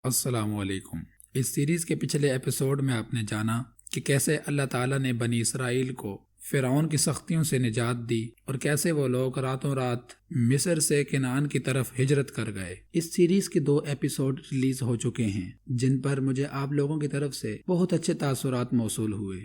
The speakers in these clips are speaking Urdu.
السلام علیکم۔ اس سیریز کے پچھلے ایپیسوڈ میں آپ نے جانا کہ کیسے اللہ تعالیٰ نے بنی اسرائیل کو فرعون کی سختیوں سے نجات دی اور کیسے وہ لوگ راتوں رات مصر سے کنعان کی طرف ہجرت کر گئے۔ اس سیریز کے 2 ایپیسوڈ ریلیز ہو چکے ہیں جن پر مجھے آپ لوگوں کی طرف سے بہت اچھے تاثرات موصول ہوئے۔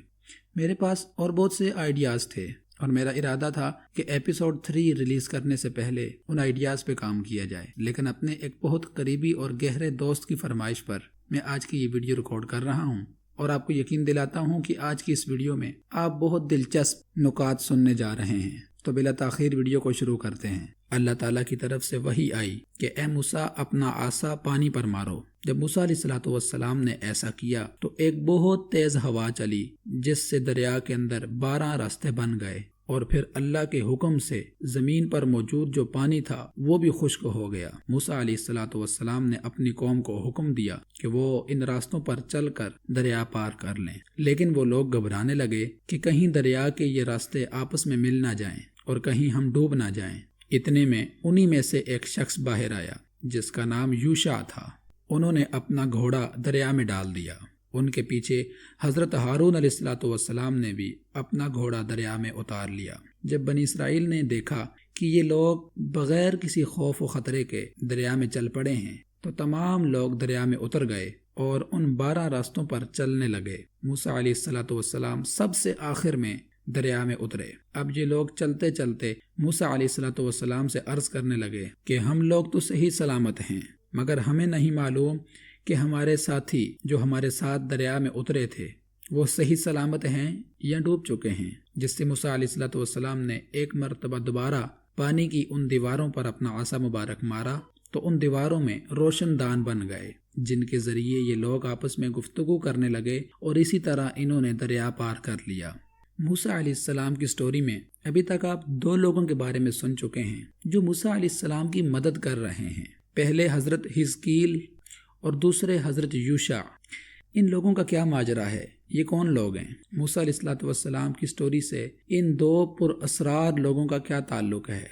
میرے پاس اور بہت سے آئیڈیاز تھے اور میرا ارادہ تھا کہ ایپیسوڈ 3 ریلیز کرنے سے پہلے ان آئیڈیاز پہ کام کیا جائے، لیکن اپنے ایک بہت قریبی اور گہرے دوست کی فرمائش پر میں آج کی یہ ویڈیو ریکارڈ کر رہا ہوں اور آپ کو یقین دلاتا ہوں کہ آج کی اس ویڈیو میں آپ بہت دلچسپ نکات سننے جا رہے ہیں۔ تو بلا تاخیر ویڈیو کو شروع کرتے ہیں۔ اللہ تعالیٰ کی طرف سے وحی آئی کہ اے موسیٰ اپنا عصا پانی پر مارو۔ جب موسیٰ علیہ السلام نے ایسا کیا تو ایک بہت تیز ہوا چلی جس سے دریا کے اندر 12 راستے بن گئے، اور پھر اللہ کے حکم سے زمین پر موجود جو پانی تھا وہ بھی خشک ہو گیا۔ موسیٰ علیہ السلام نے اپنی قوم کو حکم دیا کہ وہ ان راستوں پر چل کر دریا پار کر لیں، لیکن وہ لوگ گھبرانے لگے کہ کہیں دریا کے یہ راستے آپس میں مل نہ جائیں اور کہیں ہم ڈوب نہ جائیں۔ اتنے میں انہی میں سے ایک شخص باہر آیا جس کا نام یوشع تھا۔ انہوں نے اپنا گھوڑا دریا میں ڈال دیا۔ ان کے پیچھے حضرت ہارون علیہ السلام نے بھی اپنا گھوڑا دریا میں اتار لیا۔ جب بنی اسرائیل نے دیکھا کہ یہ لوگ بغیر کسی خوف و خطرے کے دریا میں چل پڑے ہیں تو تمام لوگ دریا میں اتر گئے اور ان 12 راستوں پر چلنے لگے۔ موسیٰ علیہ السلام سب سے آخر میں دریا میں اترے۔ اب یہ لوگ چلتے چلتے موسیٰ علیہ السلام سے عرض کرنے لگے کہ ہم لوگ تو صحیح سلامت ہیں، مگر ہمیں نہیں معلوم کہ ہمارے ساتھی جو ہمارے ساتھ دریا میں اترے تھے وہ صحیح سلامت ہیں یا ڈوب چکے ہیں۔ جس سے موسیٰ علیہ السلام نے ایک مرتبہ دوبارہ پانی کی ان دیواروں پر اپنا عصا مبارک مارا تو ان دیواروں میں روشن دان بن گئے جن کے ذریعے یہ لوگ آپس میں گفتگو کرنے لگے، اور اسی طرح انہوں نے دریا پار کر لیا۔ موسیٰ علیہ السلام کی سٹوری میں ابھی تک آپ 2 لوگوں کے بارے میں سن چکے ہیں جو موسیٰ علیہ السلام کی مدد کر رہے ہیں۔ پہلے حضرت حزقیل اور دوسرے حضرت یوشع۔ ان لوگوں کا کیا ماجرا ہے؟ یہ کون لوگ ہیں؟ موسیٰ علیہ السلام کی سٹوری سے ان 2 پر اسرار لوگوں کا کیا تعلق ہے؟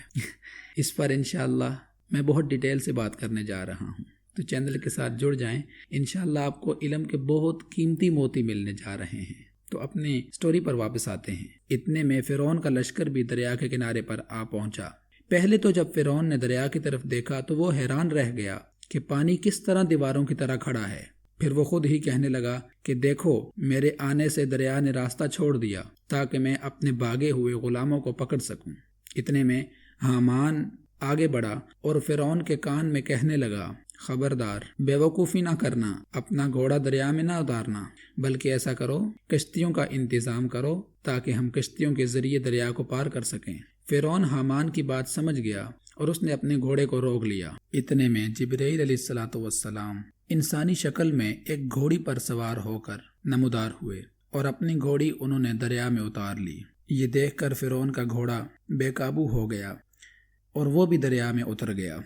اس پر انشاءاللہ میں بہت ڈیٹیل سے بات کرنے جا رہا ہوں، تو چینل کے ساتھ جڑ جائیں۔ انشاءاللہ آپ کو علم کے بہت قیمتی موتی ملنے جا رہے ہیں۔ تو اپنی سٹوری پر واپس آتے ہیں۔ اتنے میں فرعون کا لشکر بھی دریا کے کنارے پر آ پہنچا۔ پہلے تو جب فرعون نے دریا کی طرف دیکھا تو وہ حیران رہ گیا کہ پانی کس طرح دیواروں کی طرح کھڑا ہے۔ پھر وہ خود ہی کہنے لگا کہ دیکھو، میرے آنے سے دریا نے راستہ چھوڑ دیا تاکہ میں اپنے بھاگے ہوئے غلاموں کو پکڑ سکوں۔ اتنے میں حامان آگے بڑھا اور فرعون کے کان میں کہنے لگا، خبردار، بے وقوفی نہ کرنا، اپنا گھوڑا دریا میں نہ اتارنا، بلکہ ایسا کرو، کشتیوں کا انتظام کرو تاکہ ہم کشتیوں کے ذریعے دریا کو پار کر سکیں۔ فرعون حامان کی بات سمجھ گیا اور اس نے اپنے گھوڑے کو روک لیا۔ اتنے میں جبرائیل علیہ السلام انسانی شکل میں ایک گھوڑی پر سوار ہو کر نمودار ہوئے اور اپنی گھوڑی انہوں نے دریا میں اتار لی۔ یہ دیکھ کر فرعون کا گھوڑا بے قابو ہو گیا اور وہ بھی دریا میں اتر گیا۔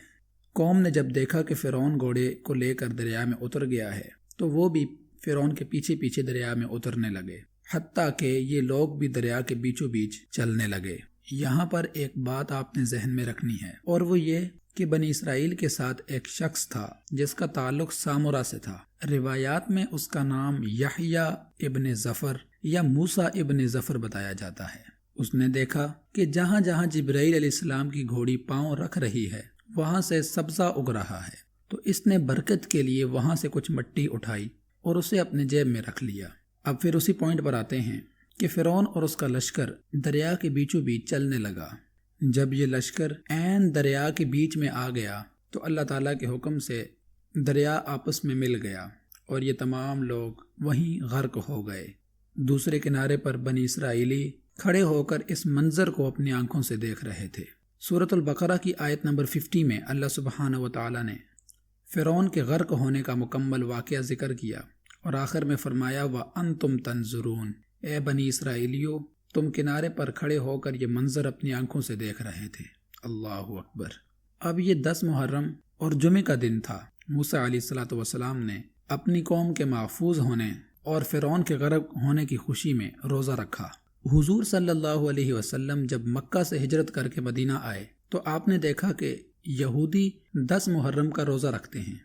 قوم نے جب دیکھا کہ فرعون گھوڑے کو لے کر دریا میں اتر گیا ہے تو وہ بھی فرعون کے پیچھے پیچھے دریا میں اترنے لگے، حتیٰ کہ یہ لوگ بھی دریا کے بیچوں بیچ چلنے لگے۔ یہاں پر ایک بات آپ نے ذہن میں رکھنی ہے، اور وہ یہ کہ بنی اسرائیل کے ساتھ ایک شخص تھا جس کا تعلق سامورا سے تھا۔ روایات میں اس کا نام یحییٰ ابن ظفر یا موسیٰ ابن ظفر بتایا جاتا ہے۔ اس نے دیکھا کہ جہاں جہاں جبرائیل علیہ السلام کی گھوڑی پاؤں رکھ رہی ہے وہاں سے سبزہ اگ رہا ہے، تو اس نے برکت کے لیے وہاں سے کچھ مٹی اٹھائی اور اسے اپنے جیب میں رکھ لیا۔ اب پھر اسی پوائنٹ پر آتے ہیں کہ فرعون اور اس کا لشکر دریا کے بیچوں بیچ چلنے لگا۔ جب یہ لشکر عین دریا کے بیچ میں آ گیا تو اللہ تعالیٰ کے حکم سے دریا آپس میں مل گیا اور یہ تمام لوگ وہیں غرق ہو گئے۔ دوسرے کنارے پر بنی اسرائیلی کھڑے ہو کر اس منظر کو اپنی آنکھوں سے دیکھ رہے تھے۔ سورۃ البقرہ کی آیت نمبر 50 میں اللہ سبحانہ و تعالیٰ نے فرعون کے غرق ہونے کا مکمل واقعہ ذکر کیا اور آخر میں فرمایا وَأَنْتُمْ تَنْظُرُونَ، اے بنی اسرائیلیو، تم کنارے پر کھڑے ہو کر یہ منظر اپنی آنکھوں سے دیکھ رہے تھے۔ اللہ اکبر۔ اب یہ 10 محرم اور جمعے کا دن تھا۔ موسیٰ علیہ السلام نے اپنی قوم کے محفوظ ہونے اور فرعون کے غرق ہونے کی خوشی میں روزہ رکھا۔ حضور صلی اللہ علیہ وسلم جب مکہ سے ہجرت کر کے مدینہ آئے تو آپ نے دیکھا کہ یہودی 10 محرم کا روزہ رکھتے ہیں،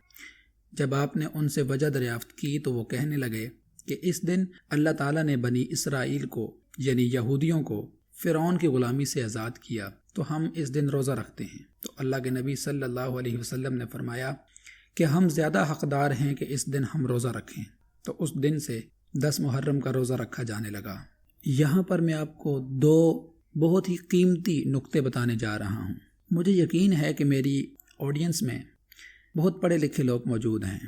جب آپ نے ان سے وجہ دریافت کی تو وہ کہنے لگے کہ اس دن اللہ تعالیٰ نے بنی اسرائیل کو یعنی یہودیوں کو فرعون کی غلامی سے آزاد کیا، تو ہم اس دن روزہ رکھتے ہیں۔ تو اللہ کے نبی صلی اللہ علیہ وسلم نے فرمایا کہ ہم زیادہ حقدار ہیں کہ اس دن ہم روزہ رکھیں، تو اس دن سے 10 محرم کا روزہ رکھا جانے لگا۔ یہاں پر میں آپ کو 2 بہت ہی قیمتی نکتے بتانے جا رہا ہوں۔ مجھے یقین ہے کہ میری آڈینس میں بہت پڑھے لکھے لوگ موجود ہیں،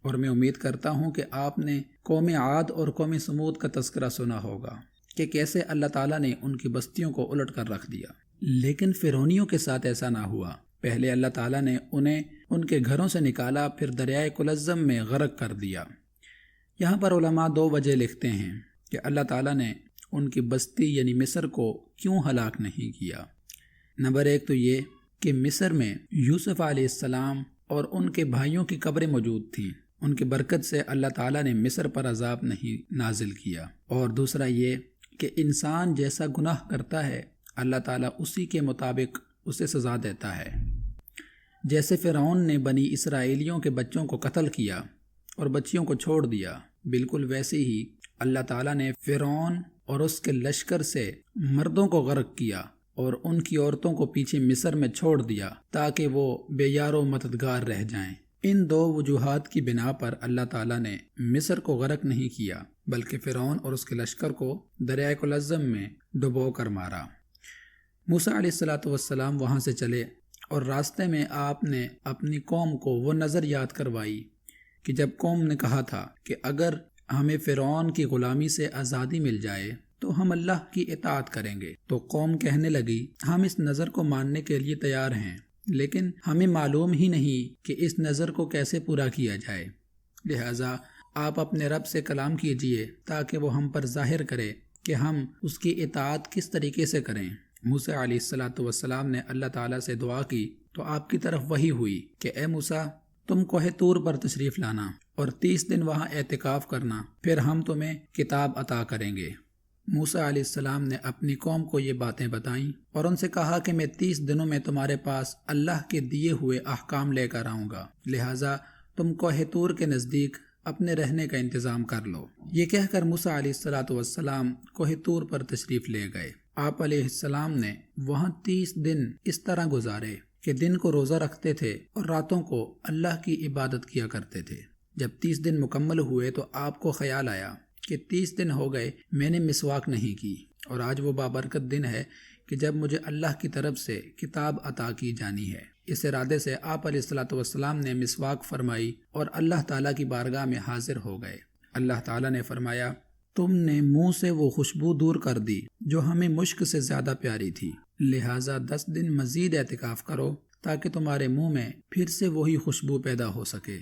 اور میں امید کرتا ہوں کہ آپ نے قوم عاد اور قوم سمود کا تذکرہ سنا ہوگا کہ کیسے اللہ تعالیٰ نے ان کی بستیوں کو الٹ کر رکھ دیا۔ لیکن فرعونیوں کے ساتھ ایسا نہ ہوا۔ پہلے اللہ تعالیٰ نے انہیں ان کے گھروں سے نکالا، پھر دریائے کلزم میں غرق کر دیا۔ یہاں پر علماء 2 وجہ لکھتے ہیں کہ اللہ تعالیٰ نے ان کی بستی یعنی مصر کو کیوں ہلاک نہیں کیا۔ نمبر 1 تو یہ کہ مصر میں یوسف علیہ السلام اور ان کے بھائیوں کی قبریں موجود تھیں، ان کی برکت سے اللہ تعالیٰ نے مصر پر عذاب نہیں نازل کیا۔ اور دوسرا یہ کہ انسان جیسا گناہ کرتا ہے اللہ تعالیٰ اسی کے مطابق اسے سزا دیتا ہے۔ جیسے فرعون نے بنی اسرائیلیوں کے بچوں کو قتل کیا اور بچیوں کو چھوڑ دیا، بالکل ویسے ہی اللہ تعالیٰ نے فرعون اور اس کے لشکر سے مردوں کو غرق کیا اور ان کی عورتوں کو پیچھے مصر میں چھوڑ دیا تاکہ وہ بے یار و مددگار رہ جائیں۔ ان 2 وجوہات کی بنا پر اللہ تعالیٰ نے مصر کو غرق نہیں کیا بلکہ فرعون اور اس کے لشکر کو دریائے کلزم میں ڈبو کر مارا۔ موسیٰ علیہ السلام وہاں سے چلے اور راستے میں آپ نے اپنی قوم کو وہ نظر یاد کروائی کہ جب قوم نے کہا تھا کہ اگر ہمیں فرعون کی غلامی سے آزادی مل جائے تو ہم اللہ کی اطاعت کریں گے، تو قوم کہنے لگی ہم اس نظر کو ماننے کے لیے تیار ہیں، لیکن ہمیں معلوم ہی نہیں کہ اس نظر کو کیسے پورا کیا جائے، لہٰذا آپ اپنے رب سے کلام کیجئے تاکہ وہ ہم پر ظاہر کرے کہ ہم اس کی اطاعت کس طریقے سے کریں۔ موسیٰ علیہ السلام نے اللہ تعالیٰ سے دعا کی تو آپ کی طرف وحی ہوئی کہ اے موسیٰ، تم کوہ طور پر تشریف لانا اور 30 دن وہاں اعتکاف کرنا، پھر ہم تمہیں کتاب عطا کریں گے۔ موسیٰ علیہ السلام نے اپنی قوم کو یہ باتیں بتائیں اور ان سے کہا کہ میں 30 دنوں میں تمہارے پاس اللہ کے دیے ہوئے احکام لے کر آؤں گا، لہٰذا تم کوہ طور کے نزدیک اپنے رہنے کا انتظام کر لو۔ یہ کہہ کر موسیٰ علیہ السلام کوہ طور پر تشریف لے گئے۔ آپ علیہ السلام نے وہاں 30 دن اس طرح گزارے کہ دن کو روزہ رکھتے تھے اور راتوں کو اللہ کی عبادت کیا کرتے تھے۔ جب 30 دن مکمل ہوئے تو آپ کو خیال آیا کہ 30 دن ہو گئے میں نے مسواک نہیں کی، اور آج وہ بابرکت دن ہے کہ جب مجھے اللہ کی طرف سے کتاب عطا کی جانی ہے۔ اس ارادے سے آپ علیہ السلام نے مسواک فرمائی اور اللہ تعالیٰ کی بارگاہ میں حاضر ہو گئے۔ اللہ تعالیٰ نے فرمایا تم نے منہ سے وہ خوشبو دور کر دی جو ہمیں مشک سے زیادہ پیاری تھی، لہٰذا 10 دن مزید اعتکاف کرو تاکہ تمہارے منہ میں پھر سے وہی خوشبو پیدا ہو سکے۔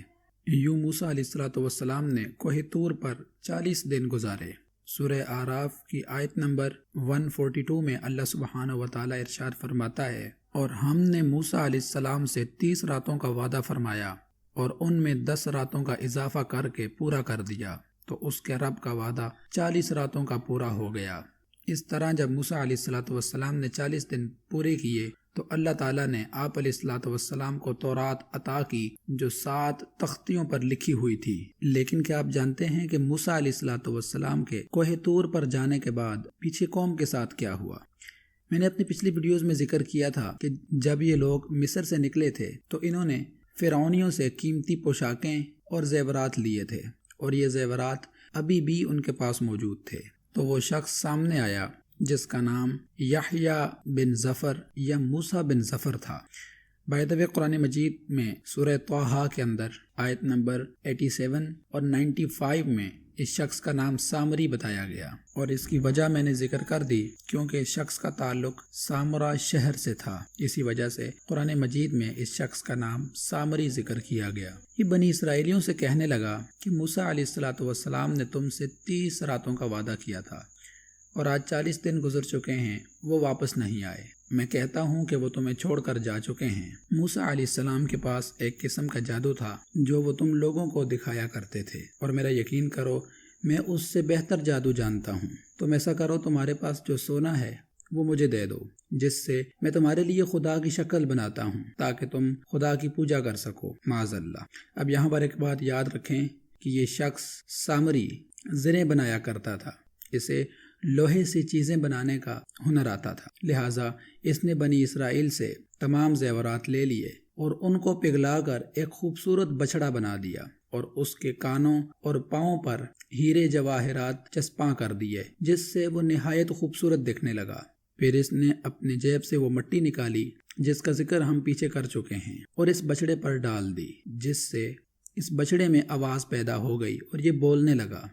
یوں موسیٰ علیہ السلام نے کوہ طور پر 40 دن گزارے۔ سورہ اعراف کی آیت نمبر 142 میں اللہ سبحانہ وتعالی ارشاد فرماتا ہے، اور ہم نے موسیٰ علیہ السلام سے 30 راتوں کا وعدہ فرمایا اور ان میں 10 راتوں کا اضافہ کر کے پورا کر دیا، تو اس کے رب کا وعدہ 40 راتوں کا پورا ہو گیا۔ اس طرح جب موسیٰ علیہ السلام نے 40 دن پورے کیے تو اللہ تعالیٰ نے آپ علیہ السلام کو تورات عطا کی جو 7 تختیوں پر لکھی ہوئی تھی۔ لیکن کیا آپ جانتے ہیں کہ موسیٰ علیہ السلام کے کوہ طور پر جانے کے بعد پیچھے قوم کے ساتھ کیا ہوا؟ میں نے اپنی پچھلی ویڈیوز میں ذکر کیا تھا کہ جب یہ لوگ مصر سے نکلے تھے تو انہوں نے فرعونیوں سے قیمتی پوشاکیں اور زیورات لیے تھے، اور یہ زیورات ابھی بھی ان کے پاس موجود تھے۔ تو وہ شخص سامنے آیا جس کا نام یحییٰ بن ظفر یا موسیٰ بن ظفر تھا۔ بائی دا وے قرآن مجید میں سورہ طٰہٰ کے اندر آیت نمبر 87 اور 95 میں اس شخص کا نام سامری بتایا گیا، اور اس کی وجہ میں نے ذکر کر دی کیونکہ اس شخص کا تعلق سامرا شہر سے تھا، اسی وجہ سے قرآن مجید میں اس شخص کا نام سامری ذکر کیا گیا۔ یہ بنی اسرائیلیوں سے کہنے لگا کہ موسیٰ علیہ السلام نے تم سے 30 راتوں کا وعدہ کیا تھا اور آج 40 دن گزر چکے ہیں، وہ واپس نہیں آئے۔ میں کہتا ہوں کہ وہ تمہیں چھوڑ کر جا چکے ہیں۔ موسیٰ علیہ السلام کے پاس ایک قسم کا جادو تھا جو وہ تم لوگوں کو دکھایا کرتے تھے، اور میرا یقین کرو میں اس سے بہتر جادو جانتا ہوں۔ تم ایسا کرو، تمہارے پاس جو سونا ہے وہ مجھے دے دو، جس سے میں تمہارے لیے خدا کی شکل بناتا ہوں تاکہ تم خدا کی پوجا کر سکو، معاذ اللہ۔ اب یہاں پر ایک بات یاد رکھیں کہ یہ شخص سامری زریں بنایا کرتا تھا، اسے لوہے سے چیزیں بنانے کا ہنر آتا تھا، لہٰذا اس نے بنی اسرائیل سے تمام زیورات لے لیے اور ان کو پگھلا کر ایک خوبصورت بچڑا بنا دیا اور اس کے کانوں اور پاؤں پر ہیرے جواہرات چسپاں کر دیے، جس سے وہ نہایت خوبصورت دکھنے لگا۔ پھر اس نے اپنے جیب سے وہ مٹی نکالی جس کا ذکر ہم پیچھے کر چکے ہیں اور اس بچڑے پر ڈال دی، جس سے اس بچڑے میں آواز پیدا ہو گئی اور یہ بولنے لگا۔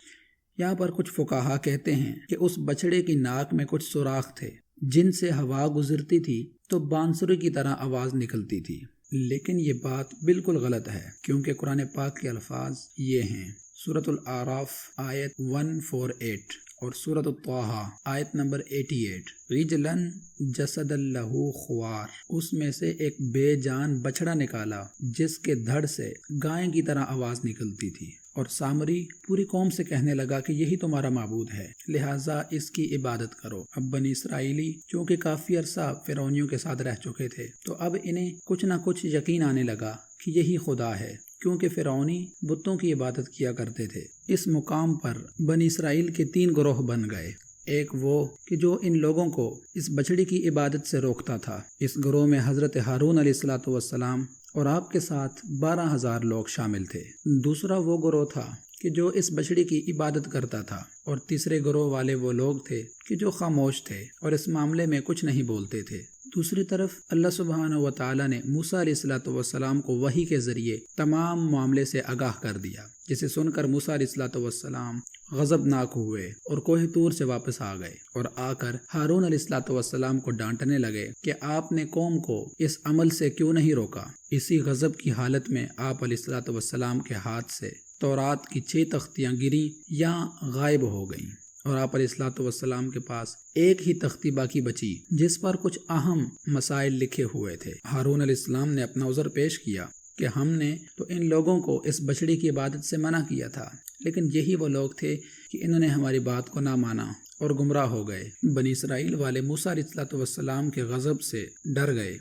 یہاں پر کچھ فقہا کہتے ہیں کہ اس بچڑے کی ناک میں کچھ سوراخ تھے جن سے ہوا گزرتی تھی تو بانسری کی طرح آواز نکلتی تھی، لیکن یہ بات بالکل غلط ہے کیونکہ قرآن پاک کے الفاظ یہ ہیں، سورۃ الاعراف آیت 148 اور سورۃ الطٰہٰ آیت نمبر 88، رجلن جسد لہ خوار، اس میں سے ایک بے جان بچڑا نکالا جس کے دھڑ سے گائے کی طرح آواز نکلتی تھی، اور سامری پوری قوم سے کہنے لگا کہ یہی تمہارا معبود ہے، لہٰذا اس کی عبادت کرو۔ اب بنی اسرائیلی چونکہ کافی عرصہ فرعونیوں کے ساتھ رہ چکے تھے تو اب انہیں کچھ نہ کچھ یقین آنے لگا کہ یہی خدا ہے، کیونکہ فرعونی بتوں کی عبادت کیا کرتے تھے۔ اس مقام پر بنی اسرائیل کے 3 گروہ بن گئے، ایک وہ کہ جو ان لوگوں کو اس بچڑی کی عبادت سے روکتا تھا، اس گروہ میں حضرت ہارون علیہ السلام اور آپ کے ساتھ 12,000 لوگ شامل تھے۔ دوسرا وہ گروہ تھا کہ جو اس بچڑی کی عبادت کرتا تھا، اور تیسرے گروہ والے وہ لوگ تھے کہ جو خاموش تھے اور اس معاملے میں کچھ نہیں بولتے تھے۔ دوسری طرف اللہ سبحانہ و تعالیٰ نے موسیٰ علیہ السلام کو وحی کے ذریعے تمام معاملے سے آگاہ کر دیا، جسے سن کر موسیٰ علیہ السلام غضبناک ہوئے اور کوہ طور سے واپس آ گئے اور آ کر ہارون علیہ السلام کو ڈانٹنے لگے کہ آپ نے قوم کو اس عمل سے کیوں نہیں روکا۔ اسی غضب کی حالت میں آپ علیہ السلام کے ہاتھ سے تورات کی 6 تختیاں گری یا غائب ہو گئیں، اور آپ علیہ السلام کے پاس ایک ہی تختی باقی بچی جس پر کچھ اہم مسائل لکھے ہوئے تھے۔ ہارون علیہ السلام نے اپنا عذر پیش کیا کہ ہم نے تو ان لوگوں کو اس بچڑی کی عبادت سے منع کیا تھا، لیکن یہی وہ لوگ تھے کہ انہوں نے ہماری بات کو نہ مانا اور گمراہ ہو گئے۔ بنی اسرائیل والے موسیٰ علیہ السلام کے غضب سے ڈر گئے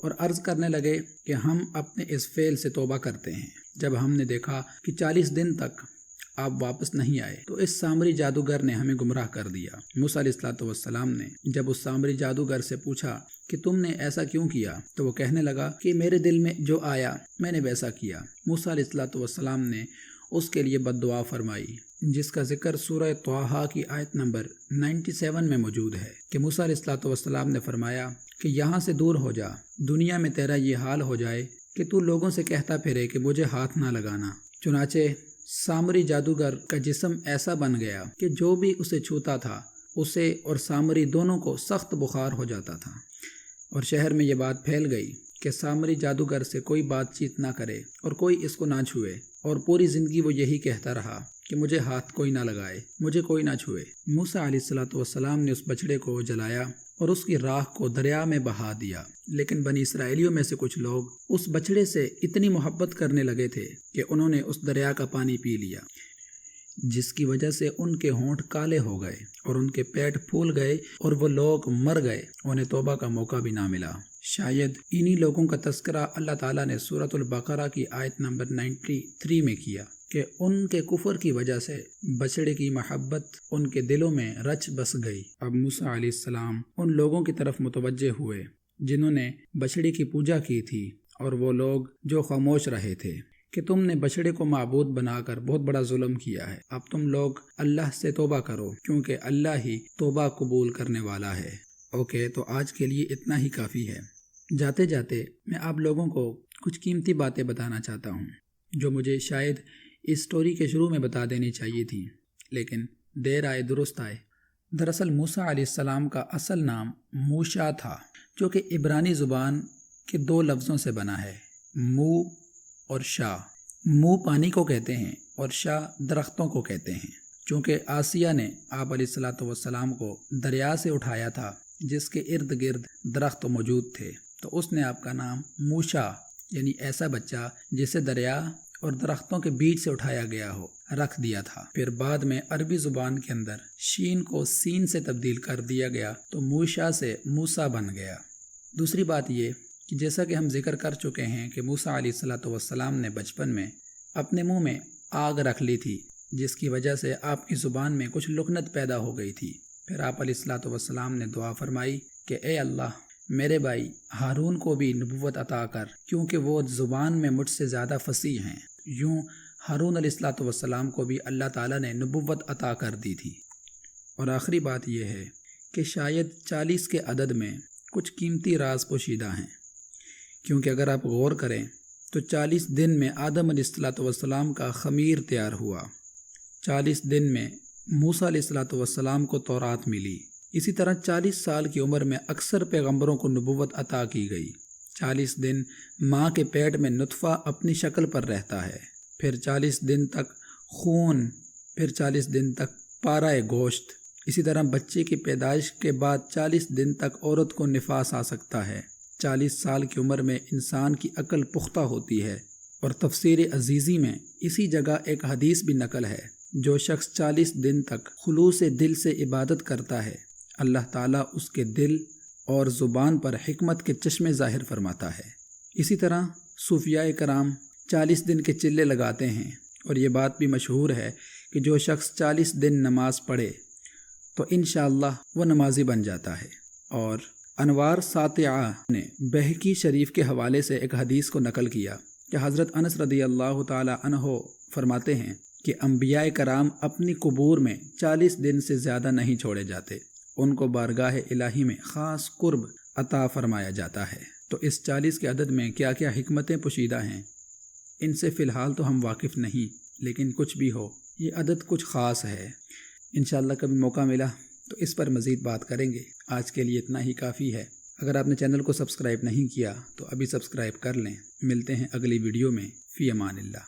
اور عرض کرنے لگے کہ ہم اپنے اس فعل سے توبہ کرتے ہیں۔ جب ہم نے دیکھا کہ 40 دن تک آپ واپس نہیں آئے تو اس سامری جادوگر نے ہمیں گمراہ کر دیا۔ موسیٰ علیہ السلام نے جب اس سامری جادوگر سے پوچھا کہ تم نے ایسا کیوں کیا تو وہ کہنے لگا کہ میرے دل میں جو آیا میں نے ویسا کیا۔ موسیٰ علیہ السلام نے اس کے لیے بد دعا فرمائی، جس کا ذکر سورہ طٰہٰ کی آیت نمبر 97 میں موجود ہے کہ موسیٰ علیہ السلام نے فرمایا کہ یہاں سے دور ہو جا، دنیا میں تیرا یہ حال ہو جائے کہ تو لوگوں سے کہتا پھرے کہ مجھے ہاتھ نہ لگانا۔ چنانچہ سامری جادوگر کا جسم ایسا بن گیا کہ جو بھی اسے چھوتا تھا اسے اور سامری دونوں کو سخت بخار ہو جاتا تھا، اور شہر میں یہ بات پھیل گئی کہ سامری جادوگر سے کوئی بات چیت نہ کرے اور کوئی اس کو نہ چھوئے، اور پوری زندگی وہ یہی کہتا رہا کہ مجھے ہاتھ کوئی نہ لگائے، مجھے کوئی نہ چھوئے۔ موسیٰ علیہ السلام نے اس بچڑے کو جلایا اور اس کی راکھ کو دریا میں بہا دیا، لیکن بنی اسرائیلیوں میں سے کچھ لوگ اس بچڑے سے اتنی محبت کرنے لگے تھے کہ انہوں نے اس دریا کا پانی پی لیا، جس کی وجہ سے ان کے ہونٹ کالے ہو گئے اور ان کے پیٹ پھول گئے اور وہ لوگ مر گئے، انہیں توبہ کا موقع بھی نہ ملا۔ شاید انہی لوگوں کا تذکرہ اللہ تعالیٰ نے سورۃ البقرہ کی آیت نمبر 93 میں کیا کہ ان کے کفر کی وجہ سے بچڑے کی محبت ان کے دلوں میں رچ بس گئی۔ اب موسیٰ علیہ السلام ان لوگوں کی طرف متوجہ ہوئے جنہوں نے بچڑے کی پوجا کی تھی اور وہ لوگ جو خاموش رہے تھے کہ تم نے بچڑے کو معبود بنا کر بہت بڑا ظلم کیا ہے، اب تم لوگ اللہ سے توبہ کرو کیونکہ اللہ ہی توبہ قبول کرنے والا ہے۔ اوکے، تو آج کے لیے اتنا ہی کافی ہے۔ جاتے جاتے میں آپ لوگوں کو کچھ قیمتی باتیں بتانا چاہتا ہوں جو مجھے شاید اس سٹوری کے شروع میں بتا دینی چاہیے تھی، لیکن دیر آئے درست آئے۔ دراصل موسیٰ علیہ السلام کا اصل نام موشا تھا، جو کہ عبرانی زبان کے 2 لفظوں سے بنا ہے، مو اور شا۔ مو پانی کو کہتے ہیں اور شا درختوں کو کہتے ہیں۔ چونکہ آسیہ نے آپ علیہ السلام کو دریا سے اٹھایا تھا جس کے ارد گرد درخت موجود تھے، تو اس نے آپ کا نام موشا یعنی ایسا بچہ جسے دریا اور درختوں کے بیچ سے اٹھایا گیا ہو رکھ دیا تھا۔ پھر بعد میں عربی زبان کے اندر شین کو سین سے تبدیل کر دیا گیا تو موشا سے موسیٰ بن گیا۔ دوسری بات یہ کہ جیسا کہ ہم ذکر کر چکے ہیں کہ موسیٰ علیہ السلام نے بچپن میں اپنے منہ میں آگ رکھ لی تھی، جس کی وجہ سے آپ کی زبان میں کچھ لکنت پیدا ہو گئی تھی۔ پھر آپ علیہ السلام نے دعا فرمائی کہ اے اللہ، میرے بھائی ہارون کو بھی نبوت عطا کر، کیونکہ وہ زبان میں مجھ سے زیادہ فصیح ہیں۔ یوں ہارون علیہ السلام کو بھی اللہ تعالیٰ نے نبوت عطا کر دی تھی۔ اور آخری بات یہ ہے کہ شاید 40 کے عدد میں کچھ قیمتی راز پوشیدہ ہیں، کیونکہ اگر آپ غور کریں تو 40 دن میں آدم علیہ السلام کا خمیر تیار ہوا، 40 دن میں موسیٰ علیہ السلام کو تورات ملی، اسی طرح 40 سال کی عمر میں اکثر پیغمبروں کو نبوت عطا کی گئی۔ 40 دن ماں کے پیٹ میں نطفہ اپنی شکل پر رہتا ہے، پھر 40 دن تک خون، پھر 40 دن تک پارہ گوشت، اسی طرح بچے کی پیدائش کے بعد 40 دن تک عورت کو نفاس آ سکتا ہے۔ 40 سال کی عمر میں انسان کی عقل پختہ ہوتی ہے۔ اور تفسیر عزیزی میں اسی جگہ ایک حدیث بھی نقل ہے، جو شخص 40 دن تک خلوص دل سے عبادت کرتا ہے، اللہ تعالیٰ اس کے دل اور زبان پر حکمت کے چشمے ظاہر فرماتا ہے۔ اسی طرح صوفیاء کرام 40 دن کے چلے لگاتے ہیں، اور یہ بات بھی مشہور ہے کہ جو شخص 40 دن نماز پڑھے تو انشاءاللہ وہ نمازی بن جاتا ہے۔ اور انوار ساطعہ نے بہقی شریف کے حوالے سے ایک حدیث کو نقل کیا کہ حضرت انس رضی اللہ تعالی عنہ فرماتے ہیں کہ انبیاء کرام اپنی قبور میں 40 دن سے زیادہ نہیں چھوڑے جاتے، ان کو بارگاہ الہی میں خاص قرب عطا فرمایا جاتا ہے۔ تو اس 40 کے عدد میں کیا کیا حکمتیں پوشیدہ ہیں، ان سے فی الحال تو ہم واقف نہیں، لیکن کچھ بھی ہو یہ عدد کچھ خاص ہے۔ انشاءاللہ کبھی موقع ملا تو اس پر مزید بات کریں گے۔ آج کے لیے اتنا ہی کافی ہے۔ اگر آپ نے چینل کو سبسکرائب نہیں کیا تو ابھی سبسکرائب کر لیں۔ ملتے ہیں اگلی ویڈیو میں۔ فی امان اللہ۔